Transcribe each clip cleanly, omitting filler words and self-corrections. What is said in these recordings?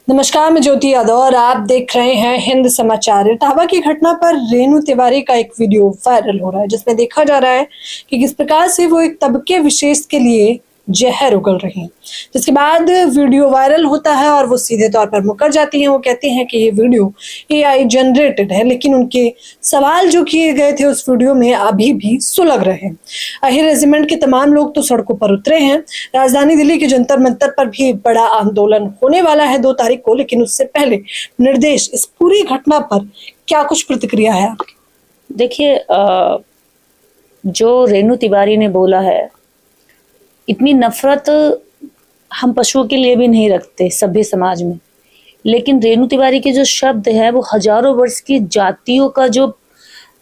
नमस्कार, मैं ज्योति यादव और आप देख रहे हैं हिंद समाचार। इटावा की घटना पर रेणु तिवारी का एक वीडियो वायरल हो रहा है जिसमें देखा जा रहा है कि किस प्रकार से वो एक तबके विशेष के लिए जहर उगल रही हैं। जिसके बाद वीडियो वायरल होता है और वो सीधे तौर पर मुकर जाती हैं। वो कहती हैं कि ये वीडियो AI जनरेटेड है, लेकिन उनके सवाल जो किए गए थे उस वीडियो में अभी भी सुलग रहे हैं। अहिर रेजिमेंट के तमाम लोग तो सड़कों पर उतरे हैं। राजधानी दिल्ली के जंतर मंतर पर भी बड़ा आंदोलन होने वाला है 2 तारीख को, लेकिन उससे पहले निर्देश इस पूरी घटना पर क्या कुछ प्रतिक्रिया है आपकी? देखिए, जो रेणु तिवारी ने बोला है, इतनी नफरत हम पशुओं के लिए भी नहीं रखते सभ्य समाज में, लेकिन रेणु तिवारी के जो शब्द है वो हजारों वर्ष की जातियों का जो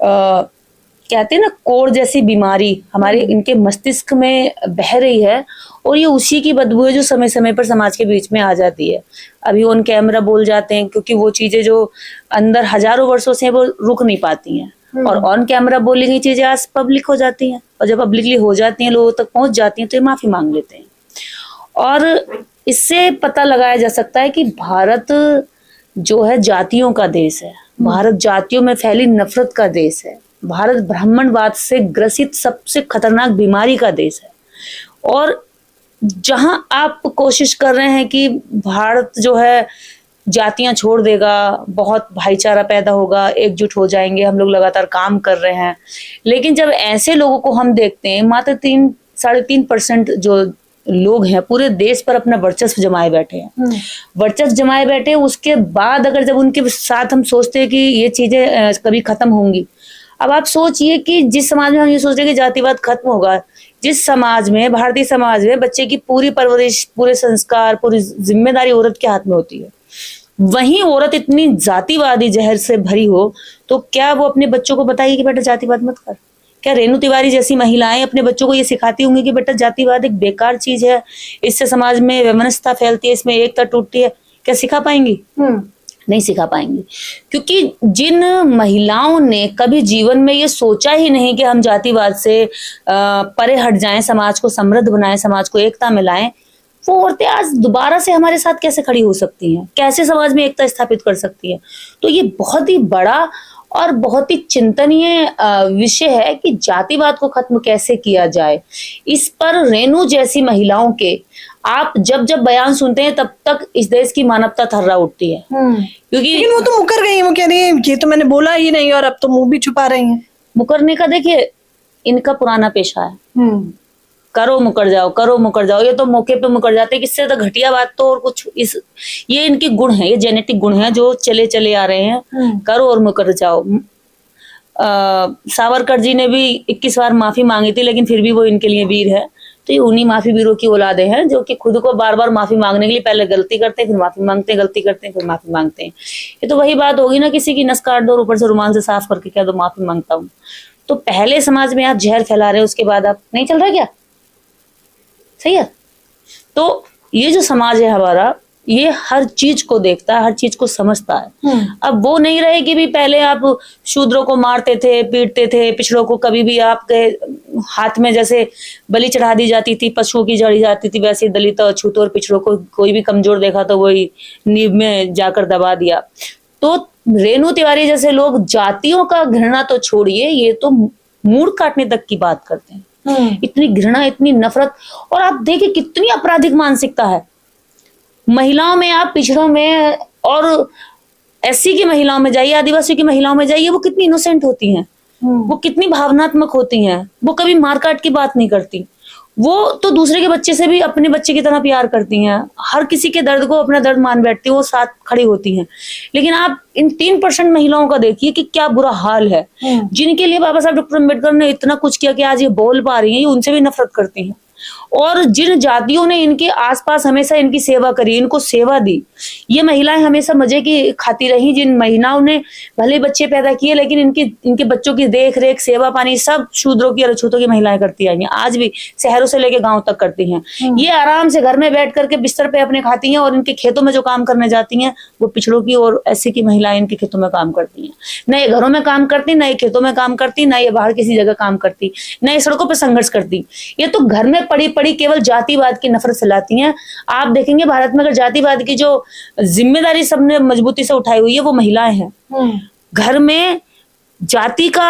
कहते हैं ना, कोढ़ जैसी बीमारी हमारे इनके मस्तिष्क में बह रही है, और ये उसी की बदबू है जो समय समय पर समाज के बीच में आ जाती है। अभी ऑन कैमरा बोल जाते हैं क्योंकि वो चीजें जो अंदर हजारों वर्षों से वो रुक नहीं पाती हैं, और ऑन कैमरा बोली गई चीजें आज पब्लिक हो जाती हैं, और जब पब्लिकली हो जाती हैं, लोगों तक पहुंच जाती हैं, तो ये माफी मांग लेते हैं। और इससे पता लगाया जा सकता है कि भारत जो है जातियों का देश है, भारत जातियों में फैली नफरत का देश है, भारत ब्राह्मणवाद से ग्रसित सबसे खतरनाक बीमारी का देश है। और जहां आप कोशिश कर रहे हैं कि भारत जो है जातियां छोड़ देगा, बहुत भाईचारा पैदा होगा, एकजुट हो जाएंगे, हम लोग लगातार काम कर रहे हैं, लेकिन जब ऐसे लोगों को हम देखते हैं, मात्र 3-3.5% जो लोग हैं पूरे देश पर अपना वर्चस्व जमाए बैठे हैं, वर्चस्व जमाए बैठे, उसके बाद अगर जब उनके साथ हम सोचते हैं कि ये चीजें कभी खत्म होंगी। अब आप सोचिए कि जिस समाज में हम ये सोच रहे हैं कि जातिवाद खत्म होगा, जिस समाज में, भारतीय समाज में बच्चे की पूरी परवरिश, पूरे संस्कार, पूरी जिम्मेदारी औरत के हाथ में होती है, वहीं औरत इतनी जातिवादी जहर से भरी हो, तो क्या वो अपने बच्चों को बताएगी कि बेटा जातिवाद मत कर? क्या रेणु तिवारी जैसी महिलाएं अपने बच्चों को ये सिखाती होंगी कि बेटा जातिवाद एक बेकार चीज है, इससे समाज में वैमनस्यता फैलती है, इसमें एकता टूटती है? क्या सिखा पाएंगी? नहीं सिखा पाएंगी, क्योंकि जिन महिलाओं ने कभी जीवन में ये सोचा ही नहीं कि हम जातिवाद से परे हट जाएं, समाज को समृद्ध बनाएं, समाज को एकता में लाएं, वो औरतें आज दोबारा से हमारे साथ कैसे खड़ी हो सकती हैं, कैसे समाज में एकता स्थापित कर सकती है? तो ये बहुत ही बड़ा और बहुत ही चिंतनीय विषय है कि जातिवाद को खत्म कैसे किया जाए। इस पर रेणु जैसी महिलाओं के आप जब जब बयान सुनते हैं, तब तक इस देश की मानवता थर्रा उठती है, क्योंकि लेकिन वो तो मुकर गई हैं। वो कह रही है ये तो मैंने बोला ही नहीं, और अब तो मुंह भी छुपा रही हैं। मुकरने का देखिए इनका पुराना पेशा है, करो मुकर जाओ, करो मुकर जाओ, ये तो मौके पे मुकर जाते हैं। किससे तो घटिया बात तो और कुछ ये इनके गुण है, ये जेनेटिक गुण है जो चले चले आ रहे हैं, करो और मुकर जाओ। सावरकर जी ने भी 21 बार माफी मांगी थी, लेकिन फिर भी वो इनके लिए वीर है। तो ये उन्हीं माफी वीरों की औलादे हैं जो कि खुद को बार बार माफी मांगने के लिए पहले गलती करते हैं, फिर माफी मांगते हैं, गलती करते हैं, फिर माफी मांगते हैं। ये तो वही बात होगी ना, किसी की नस काट दो और ऊपर से रुमाल से साफ करके कह दो माफी मांगता हूँ। तो पहले समाज में आप जहर फैला रहे हो, उसके बाद आप नहीं चल रहा क्या? सही है। तो ये जो समाज है हमारा, ये हर चीज को देखता है, हर चीज को समझता है। अब वो नहीं रहे कि भी पहले आप शूद्रों को मारते थे, पीटते थे, पिछड़ों को कभी भी आपके हाथ में जैसे बलि चढ़ा दी जाती थी, पशुओं की जड़ी जाती थी, वैसे दलित, अछूत और पिछड़ों को कोई भी कमजोर देखा तो वही नींव में जाकर दबा दिया। तो रेणु तिवारी जैसे लोग जातियों का घृणा तो छोड़िए, ये तो मूड़ काटने तक की बात करते हैं। इतनी घृणा, इतनी नफरत, और आप देखिए कितनी आपराधिक मानसिकता है महिलाओं में। आप पिछड़ों में और SC की महिलाओं में जाइए, आदिवासी की महिलाओं में जाइए, वो कितनी इनोसेंट होती हैं, वो कितनी भावनात्मक होती हैं, वो कभी मारकाट की बात नहीं करती, वो तो दूसरे के बच्चे से भी अपने बच्चे की तरह प्यार करती हैं, हर किसी के दर्द को अपना दर्द मान बैठती है, वो साथ खड़ी होती हैं। लेकिन आप इन 3% महिलाओं का देखिए कि क्या बुरा हाल है, जिनके लिए बाबा साहब डॉक्टर अम्बेडकर ने इतना कुछ किया कि आज ये बोल पा रही हैं, ये उनसे भी नफरत करती हैं। और जिन जातियों ने इनके आसपास हमेशा इनकी सेवा करी, इनको सेवा दी, ये महिलाएं हमेशा मजे की खाती रही। जिन महिलाओं ने भले बच्चे पैदा किए, लेकिन इनके बच्चों की देख रेख, सेवा पानी सब शूद्रों की और अछूतों की महिलाएं करती आई हैं, आज भी शहरों से लेके गांव तक करती हैं। ये आराम से घर में बैठ करके बिस्तर पे अपने खाती हैं, और इनके खेतों में जो काम करने जाती हैं वो पिछड़ों की और SC की महिलाएं इनके खेतों में काम करती हैं। न ये घरों में काम करती, न ये खेतों में काम करती, न ये बाहर किसी जगह काम करती, न ये सड़कों पर संघर्ष करती। ये तो घर में पड़ी पड़ी केवल जातिवाद की नफरत फैलाती हैं। आप देखेंगे भारत में अगर जातिवाद की जो जिम्मेदारी सबने मजबूती से उठाई हुई है वो महिलाएं हैं। घर में जाति का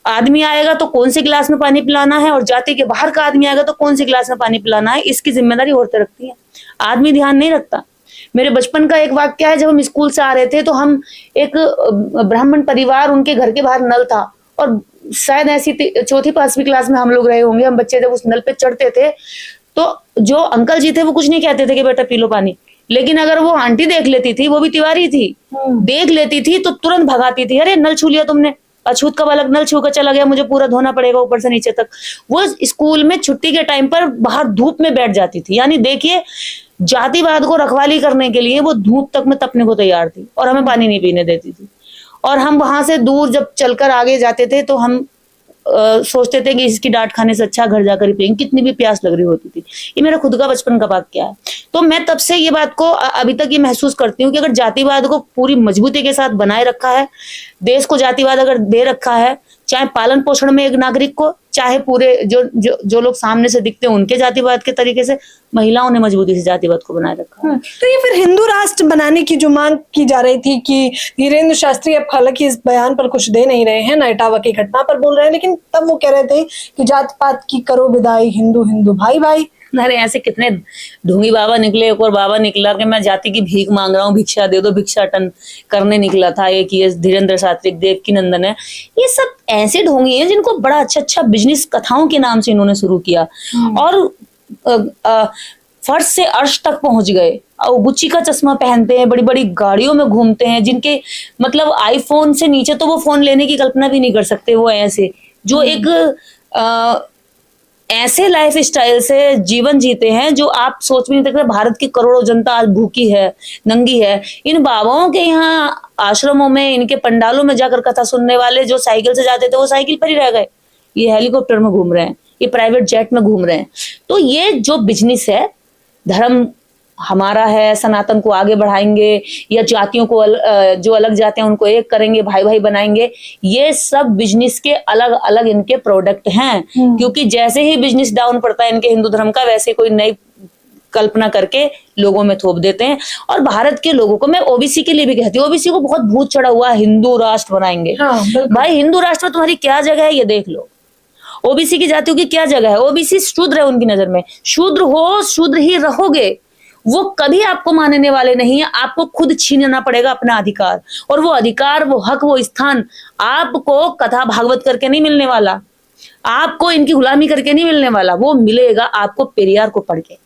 आदमी आएगा तो कौन सी गिलास में पानी पिलाना है, और जाति के बाहर का आदमी आएगा तो कौन सी गिलास में पानी पिलाना है, इसकी जिम्मेदारी औरतें रखती है। आदमी ध्यान नहीं रखता। मेरे बचपन का एक वाक्य है, जब हम स्कूल से आ रहे थे तो हम एक ब्राह्मण परिवार, उनके घर के बाहर नल था और शायद ऐसी 4th-5वीं क्लास में हम लोग रहे होंगे। हम बच्चे जब उस नल पे चढ़ते थे तो जो अंकल जी थे वो कुछ नहीं कहते थे कि बेटा पी लो पानी, लेकिन अगर वो आंटी देख लेती थी, वो भी तिवारी थी, देख लेती थी तो तुरंत भगाती थी, अरे नल छू लिया तुमने, अछूत का बालक नल छू कर चला गया, मुझे पूरा धोना पड़ेगा ऊपर से नीचे तक। वो स्कूल में छुट्टी के टाइम पर बाहर धूप में बैठ जाती थी। यानी देखिए, जातिवाद को रखवाली करने के लिए वो धूप तक में तपने को तैयार थी और हमें पानी नहीं पीने देती थी। और हम वहां से दूर जब चलकर आगे जाते थे तो हम सोचते थे कि इसकी डांट खाने से अच्छा घर जाकर ही पियेंगे, कितनी भी प्यास लग रही होती थी। ये मेरा खुद का बचपन का वाक्य है। तो मैं तब से ये बात को अभी तक ये महसूस करती हूँ कि अगर जातिवाद को पूरी मजबूती के साथ बनाए रखा है, देश को जातिवाद अगर दे रखा है, चाहे पालन पोषण में एक नागरिक को, चाहे पूरे जो लोग सामने से दिखते हैं उनके जातिवाद के तरीके से, महिलाओं ने मजबूती से जातिवाद को बनाए रखा है। तो ये फिर हिंदू राष्ट्र बनाने की जो मांग की जा रही थी कि धीरेन्द्र शास्त्री अब हालांकि इस बयान पर कुछ दे नहीं रहे हैं, ना इटावा की घटना पर बोल रहे हैं, लेकिन तब वो कह रहे थे कि जात पात की करो विदाई, हिंदू हिंदू भाई भाई। अरे ऐसे कितने ढोंगी बाबा निकले। एक और बाबा निकला कि मैं जाति की भीख मांग रहा हूँ, भिक्षा दे दो, भिक्षाटन करने निकला था। एक ये धीरेन्द्र शास्त्री, देवकी नंदन है, ये सब ऐसे ढोंगी हैं जिनको बड़ा अच्छा बिजनेस कथाओं के नाम से इन्होंने शुरू किया और फर्श से अर्श तक पहुंच गए। और गुच्ची का चश्मा पहनते हैं, बड़ी बड़ी गाड़ियों में घूमते हैं, जिनके मतलब आईफोन से नीचे तो वो फोन लेने की कल्पना भी नहीं कर सकते। वो ऐसे जो एक ऐसे लाइफ स्टाइल से जीवन जीते हैं जो आप सोच भी नहीं सकते। भारत की करोड़ों जनता आज भूखी है, नंगी है। इन बाबाओं के यहाँ आश्रमों में, इनके पंडालों में जाकर कथा सुनने वाले जो साइकिल से जाते थे वो साइकिल पर ही रह गए, ये हेलीकॉप्टर में घूम रहे हैं, ये प्राइवेट जेट में घूम रहे हैं। तो ये जो बिजनेस है, धर्म हमारा है, सनातन को आगे बढ़ाएंगे या जातियों को जो अलग जाते हैं उनको एक करेंगे, भाई भाई बनाएंगे, ये सब बिजनेस के अलग अलग इनके प्रोडक्ट हैं। क्योंकि जैसे ही बिजनेस डाउन पड़ता है इनके हिंदू धर्म का, वैसे कोई नई कल्पना करके लोगों में थोप देते हैं। और भारत के लोगों को, मैं ओबीसी के लिए भी कहती हूँ, ओबीसी को बहुत भूत चढ़ा हुआ है हिंदू राष्ट्र बनाएंगे। भाई हिंदू राष्ट्र में तुम्हारी क्या जगह है ये देख लो। ओबीसी की जातियों की क्या जगह है? ओबीसी शूद्र है उनकी नजर में। शूद्र हो, शूद्र ही रहोगे, वो कभी आपको मानने वाले नहीं है। आपको खुद छीनना पड़ेगा अपना अधिकार, और वो अधिकार, वो हक, वो स्थान आपको कथा भागवत करके नहीं मिलने वाला, आपको इनकी गुलामी करके नहीं मिलने वाला। वो मिलेगा आपको पेरियार को पढ़ के,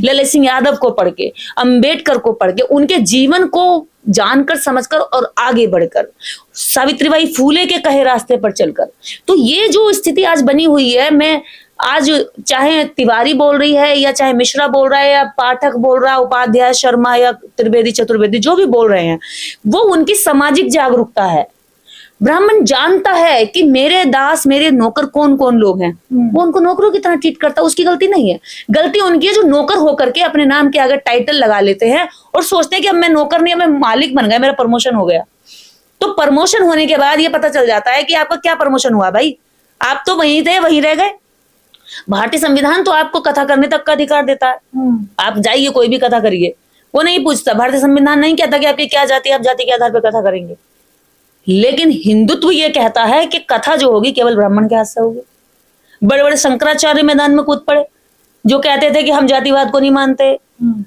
ललित सिंह यादव को पढ़ के, अंबेडकर को पढ़ के, उनके जीवन को जानकर समझकर और आगे बढ़कर, सावित्रीबाई फूले के कहे रास्ते पर चलकर। तो ये जो स्थिति आज बनी हुई है, मैं आज चाहे तिवारी बोल रही है या चाहे मिश्रा बोल रहा है या पाठक बोल रहा है, उपाध्याय, शर्मा या त्रिवेदी, चतुर्वेदी, जो भी बोल रहे हैं, वो उनकी सामाजिक जागरूकता है। ब्राह्मण जानता है कि मेरे दास, मेरे नौकर कौन कौन लोग हैं, वो उनको नौकरों की तरह ट्रीट करता है। उसकी गलती नहीं है, गलती उनकी है जो नौकर होकर के अपने नाम के आगे टाइटल लगा लेते हैं और सोचते हैं कि अब मैं नौकर नहीं, अब मैं मालिक बन गया, मेरा प्रमोशन हो गया। तो प्रमोशन होने के बाद ये पता चल जाता है कि आपका क्या प्रमोशन हुआ भाई, आप तो वहीं थे, वहीं रह गए। भारतीय संविधान तो आपको कथा करने तक का अधिकार देता है, आप जाइए कोई भी कथा करिए, वो नहीं पूछता। भारतीय संविधान नहीं कहता कि आपकी क्या जाति है, आप जाति के आधार पर कथा करेंगे। लेकिन हिंदुत्व ये कहता है कि कथा जो होगी केवल ब्राह्मण के हाथ से होगी। बड़े बड़े शंकराचार्य मैदान में कूद पड़े, जो कहते थे कि हम जातिवाद को नहीं मानते।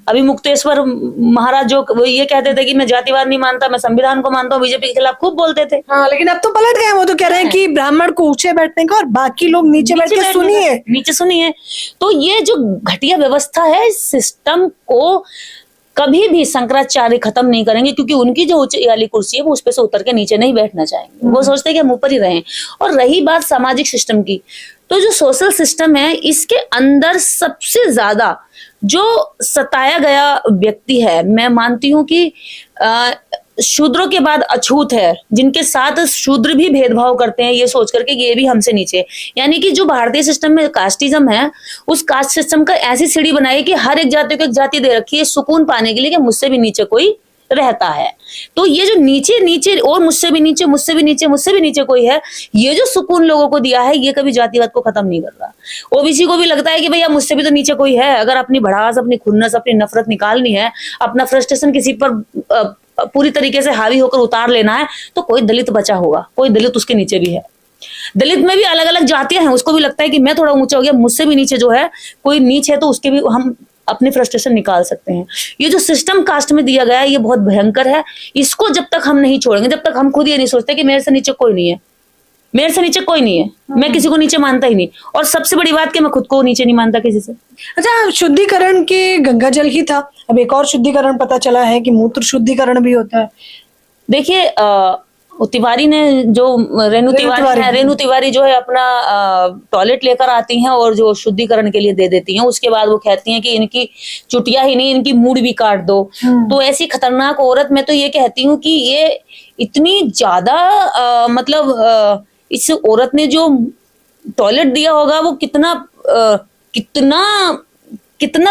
अभी मुक्तेश्वर महाराज जो वो ये कहते थे कि मैं जातिवाद नहीं मानता, मैं संविधान को मानता हूँ, बीजेपी के खिलाफ खूब बोलते थे। हाँ, लेकिन अब तो पलट गए। वो तो कह रहे हैं कि ब्राह्मण को ऊंचे बैठने का और बाकी लोग नीचे बैठ के सुनिए, नीचे सुनिए। तो ये जो घटिया व्यवस्था है, इस सिस्टम को कभी भी शंकराचार्य खत्म नहीं करेंगे, क्योंकि उनकी जो ऊंची वाली कुर्सी है वो उस पे से उतर के नीचे नहीं बैठना चाहेंगे। वो सोचते हैं कि हम ऊपर ही रहें। और रही बात सामाजिक सिस्टम की, तो जो सोशल सिस्टम है, इसके अंदर सबसे ज्यादा जो सताया गया व्यक्ति है, मैं मानती हूं कि शूद्रों के बाद अछूत है, जिनके साथ शूद्र भी भेदभाव करते हैं ये सोच करके कि ये भी हमसे नीचे। यानी कि जो भारतीय सिस्टम में कास्टिज्म है, उस कास्ट सिस्टम का ऐसी सीढ़ी बनाई कि हर एक जाति को एक जाति दे रखी है सुकून पाने के लिए कि मुझसे भी नीचे कोई रहता है। तो ये जो नीचे नीचे और मुझसे भी नीचे, मुझसे भी नीचे, मुझसे भी नीचे कोई है, ये जो सुकून लोगों को दिया है, ये कभी जातिवाद को खत्म नहीं कर रहा। ओबीसी को भी लगता है कि भैया मुझसे भी तो नीचे कोई है, अगर अपनी भड़ास, अपनी खुन्नस, अपनी नफरत निकालनी है, अपना फ्रस्ट्रेशन किसी पर पूरी तरीके से हावी होकर उतार लेना है, तो कोई दलित बचा होगा, कोई दलित उसके नीचे भी है। दलित में भी अलग अलग जातियां हैं, उसको भी लगता है कि मैं थोड़ा ऊंचा हो गया, मुझसे भी नीचे जो है कोई नीच है, तो उसके भी हम अपने फ्रस्ट्रेशन निकाल सकते हैं। ये जो सिस्टम कास्ट में दिया गया है, ये बहुत भयंकर है। इसको जब तक हम नहीं छोड़ेंगे, जब तक हम खुद ये नहीं सोचते कि मेरे से नीचे कोई नहीं है, मेरे से नीचे कोई नहीं है, मैं किसी को नीचे मानता ही नहीं, और सबसे बड़ी बात कि मैं खुद को नीचे नहीं मानता किसी से। अच्छा, शुद्धिकरण के गंगा जल ही था, अब एक और शुद्धिकरण पता चला है कि मूत्र शुद्धिकरण भी होता है। देखिए तिवारी ने जो रेणु तिवारी जो है अपना टॉयलेट लेकर आती हैं और जो शुद्धिकरण के लिए दे देती हैं, उसके बाद वो कहती हैं कि इनकी चुटिया ही नहीं, इनकी मूड भी काट दो। तो ऐसी खतरनाक औरत, मैं तो ये कहती हूँ कि ये इतनी ज्यादा मतलब इस औरत ने जो टॉयलेट दिया होगा वो कितना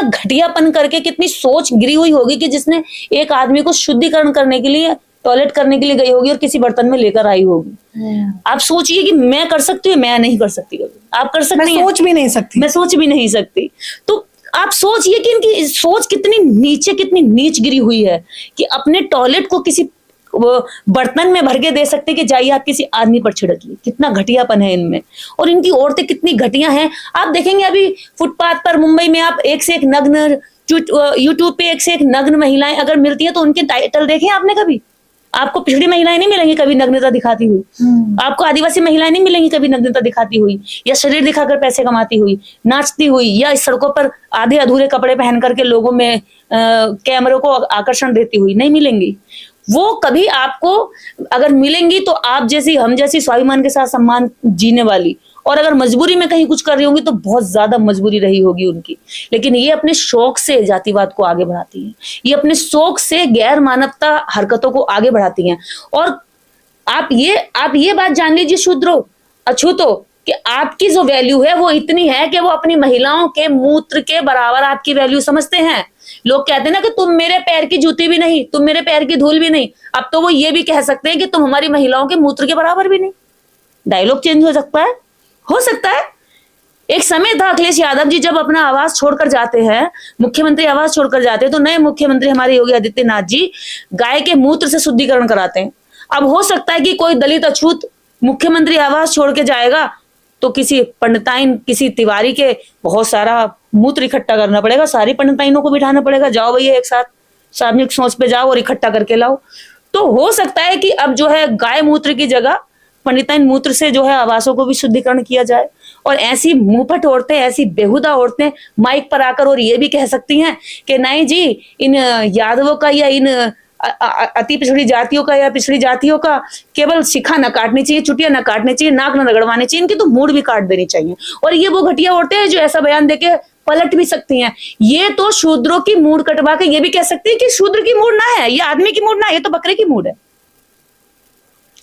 घटियापन करके, कितनी सोच गिरी हुई होगी कि जिसने एक आदमी को शुद्धिकरण करने के लिए, टॉयलेट करने के लिए गई होगी और किसी बर्तन में लेकर आई होगी। आप सोचिए कि मैं कर सकती हूँ, मैं नहीं कर सकती कभी, आप कर सकती हैं? मैं सोच भी नहीं सकती, मैं सोच भी नहीं सकती। तो आप सोचिए कि इनकी सोच कितनी नीचे, कितनी नीच गिरी हुई है कि अपने टॉयलेट को किसी बर्तन में भर के दे सकते कि जाइए आप किसी आदमी पर छिड़किए। कितना घटियापन है इनमें, और इनकी औरतें कितनी घटिया हैं। आप देखेंगे अभी फुटपाथ पर मुंबई में आप एक से एक नग्न, यूट्यूब पे एक से एक नग्न महिलाएं अगर मिलती हैं तो उनके टाइटल देखे आपने कभी? आपको पिछड़ी महिलाएं नहीं मिलेंगी कभी नग्नता दिखाती हुई, आपको आदिवासी महिलाएं नहीं मिलेंगी कभी नग्नता दिखाती हुई, या शरीर दिखाकर पैसे कमाती हुई, नाचती हुई, या इस सड़कों पर आधे अधूरे कपड़े पहन करके लोगों में कैमरों को आकर्षण देती हुई नहीं मिलेंगी। वो कभी आपको अगर मिलेंगी तो आप जैसी, हम जैसी स्वाभिमान के साथ सम्मान जीने वाली, और अगर मजबूरी में कहीं कुछ कर रही होंगी तो बहुत ज्यादा मजबूरी रही होगी उनकी। लेकिन ये अपने शौक से जातिवाद को आगे बढ़ाती है, ये अपने शौक से गैर मानवता हरकतों को आगे बढ़ाती हैं। और आप ये बात जान लीजिए शूद्रो, अछूतो, कि आपकी जो वैल्यू है वो इतनी है कि वो अपनी महिलाओं के मूत्र के बराबर आपकी वैल्यू समझते हैं। लोग कहते हैं ना कि तुम मेरे पैर की जूती भी नहीं, तुम मेरे पैर की धूल भी नहीं, अब तो वो ये भी कह सकते हैं कि तुम हमारी महिलाओं के मूत्र के बराबर भी नहीं। डायलॉग चेंज हो सकता है, हो सकता है। एक समय था अखिलेश यादव जी जब अपना आवास छोड़कर जाते हैं, मुख्यमंत्री आवास छोड़कर जाते हैं, तो नए मुख्यमंत्री हमारे योगी आदित्यनाथ जी गाय के मूत्र से शुद्धिकरण कराते हैं। अब हो सकता है कि कोई दलित अछूत मुख्यमंत्री आवास छोड़ के जाएगा तो किसी पंडिताइन, किसी तिवारी के बहुत सारा मूत्र इकट्ठा करना पड़ेगा, सारी पंडिताइनों को बिठाना पड़ेगा, जाओ भैया एक साथ सार्वजनिक सोच पे जाओ और इकट्ठा करके लाओ। तो हो सकता है कि अब जो है गाय मूत्र की जगह पंडिताइन मूत्र से जो है आवासों को भी शुद्धिकरण किया जाए। और ऐसी मुंहफट औरतें, ऐसी बेहुदा औरतें माइक पर आकर और ये भी कह सकती हैं कि नहीं जी, इन यादवों का या इन अति पिछड़ी जातियों का या पिछड़ी जातियों का केवल शिखा न काटनी चाहिए, चुटिया न काटनी चाहिए, नाक न रगड़वानी चाहिए, इनकी तो मूड भी काट देनी चाहिए। और ये वो घटिया औरतें हैं जो ऐसा बयान देके पलट भी सकती हैं। ये तो शूद्रों की मूड कटवा के ये भी कह सकती है कि शूद्र की मूड ना है, ये आदमी की मूड ना है, ये तो बकरे की मूड है।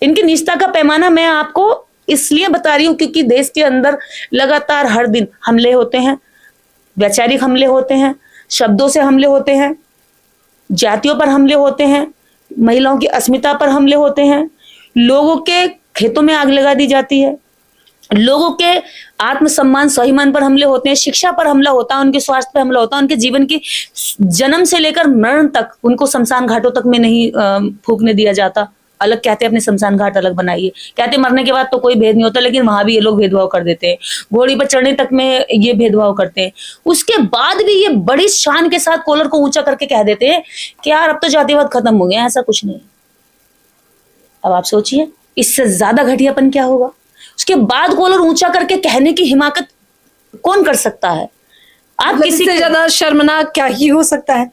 इनकी निष्ठा का पैमाना मैं आपको इसलिए बता रही हूं क्योंकि देश के अंदर लगातार हर दिन हमले होते हैं, वैचारिक हमले होते हैं, शब्दों से हमले होते हैं, जातियों पर हमले होते हैं, महिलाओं की अस्मिता पर हमले होते हैं, लोगों के खेतों में आग लगा दी जाती है, लोगों के आत्मसम्मान स्वाभिमान पर हमले होते हैं, शिक्षा पर हमला होता है, उनके स्वास्थ्य पर हमला होता है, उनके जीवन की जन्म से लेकर मरण तक उनको शमशान घाटों तक में नहीं फूकने दिया जाता। अलग कहते हैं अपने शमशान घाट अलग बनाइए, कहते मरने के बाद तो कोई भेद नहीं होता, लेकिन वहां भी ये लोग भेदभाव कर देते हैं। घोड़ी पर चढ़ने तक में ये भेदभाव करते हैं। उसके बाद भी ये बड़ी शान के साथ कॉलर को ऊंचा करके कह देते हैं कि यार अब तो जातिवाद खत्म हो गया, ऐसा कुछ नहीं। अब आप सोचिए इससे ज्यादा घटियापन क्या होगा। उसके बाद कॉलर ऊंचा करके कहने की हिमाकत कौन कर सकता है? आप किसी से ज्यादा शर्मनाक क्या ही हो सकता है।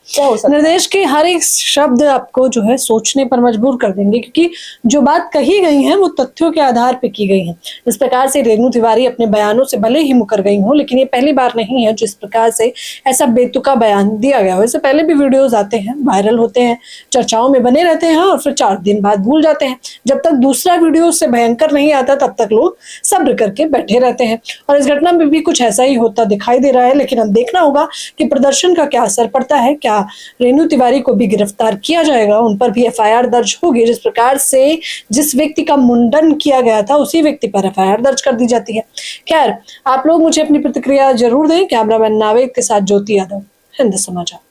निर्देश के हर एक शब्द आपको जो है सोचने पर मजबूर कर देंगे, क्योंकि जो बात कही गई है वो तथ्यों के आधार पर की गई है। इस प्रकार से रेणु तिवारी अपने बयानों से भले ही मुकर गई हो, लेकिन ये पहली बार नहीं है जिस प्रकार से ऐसा बेतुका बयान दिया गया हो। इससे पहले भी वीडियोज आते हैं, वायरल होते हैं, चर्चाओं में बने रहते हैं और फिर 4 दिन बाद भूल जाते हैं। जब तक दूसरा वीडियो उससे भयंकर नहीं आता तब तक लोग सब्र करके बैठे रहते हैं, और इस घटना में भी कुछ ऐसा ही होता दिखाई दे रहा है। लेकिन अब देखना होगा कि प्रदर्शन का क्या असर पड़ता है, क्या रेणु तिवारी को भी गिरफ्तार किया जाएगा, उन पर भी एफआईआर दर्ज होगी। जिस प्रकार से जिस व्यक्ति का मुंडन किया गया था उसी व्यक्ति पर एफआईआर दर्ज कर दी जाती है। खैर, आप लोग मुझे अपनी प्रतिक्रिया जरूर दें। कैमरामैन नावेद के साथ ज्योति यादव, हिंद समाचार।